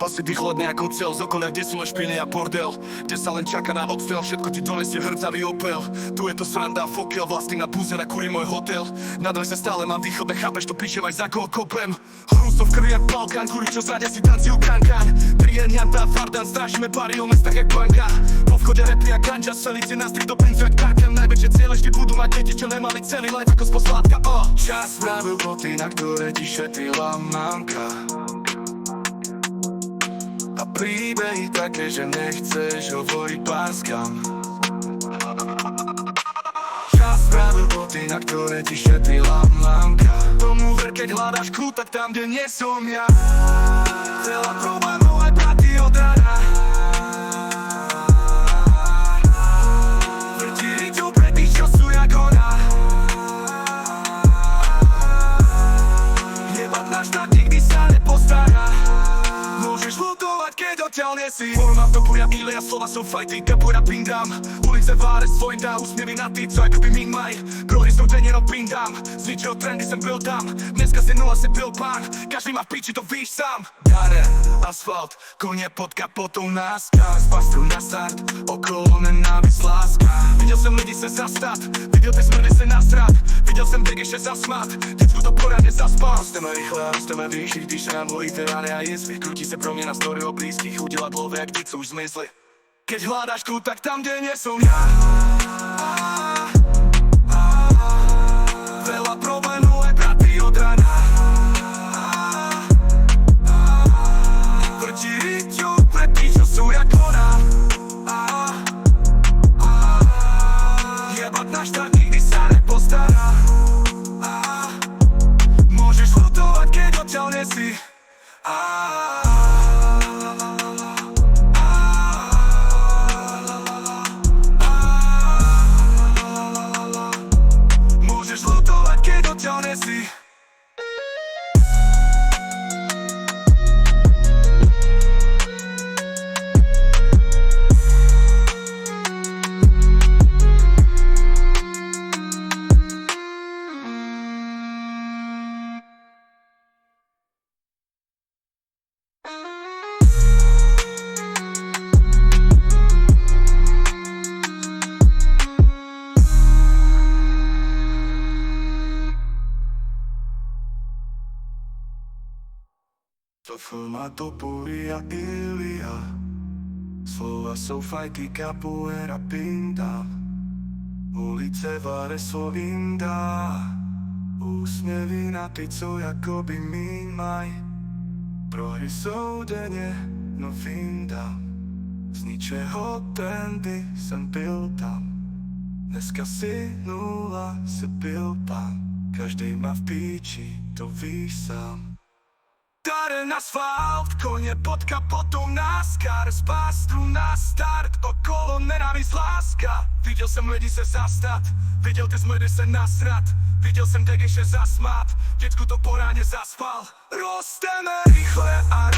si vychladne ako cel. Z okolia, kde sú len špiny a bordel, kde sa len čaká na odstrel. Všetko ti donesie hrdzavý opel. Tu je to sranda a fokel, vlastný na púze na kúri môj hotel. Na dve sa stále mám východne, chápeš to, píšem aj za koho kopem. Hrúsov krvi jak Balkán, kúri čo zradia si tancil kankán. Trienianta, fardan, strašíme pary o mestách jak banka. Po vchode repy jak ganča, selici na strik do penzu jak parkan. Najväčšie cieľe vždy budú mať deti, čo nemali celý life ako sposlátka. Čas spravil boty, na ktoré ti šetrila mamka. A príbehy také, že nechceš hovoriť páskam. Čas spravil boty, na ktoré ti šetrila mamka. Tomu ver, keď hľadaš kľud, tak tam, kde nie som ja. Veľa problémov aj braty od rana. Vrti riťu pre tých, čo sú jak ona. Nebať na štát, nikdy sa nepostará. Môžeš lutovať, keď odtiaľ nesi. Forma v dobu ja Ilia, slova som fajty, kapoja pindám. Ulice váre svojim dá, úsmievy na tí, co akoby mým maj. Brohy sú deň jenom pindám, z ničeho trendy sem byl tam. Dneska si nula si byl pán, každý má v piči, to víš sám. Dare, asfalt, konie pod kapotou NASCAR. Z pastru na start, okolo nenávisť láska. Videl jsem lidi se zastat, viděl ty smrdy se nasrat. Viděl jsem běgy še zasmat, děcku to poradně zaspal. Rosteme rychle a rosteme výši, když se nám bojíte rány a jizvy. Krutí se pro mě na story o blízkých, udělat love jak ty, co už zmizli. Keď hľadaš kľud, tak tam, kde nie som ja. Veľa problémov aj braty od rana. Vrti riťu pre tých, čo sú jak ona. Jebať na štát, nikdy sa nepostará. Môžeš lutovať, keď odtiaľ nesi. Môžeš lutovať, keď odtiaľ nesi. To forma topory a Ilia. Slova sú fajty, capoeira pinta. Ulice váre svojím dá. Úsmievy na ty, co jakoby míň maj. Prohry sú denne, no vindám. Z ničeho trendy sem byl tam. Dneska si nula, si byl pán. Každý má v píči, to víš sám. Daren asfalt, konie pod kapotou NASCAR. Z pastru na start, okolo nenávisť láska. Viděl jsem lidi se zastat, viděl ty smrdy se nasrat. Viděl jsem degy še zasmát, děcku to poráně zaspal. Rosteme rychle a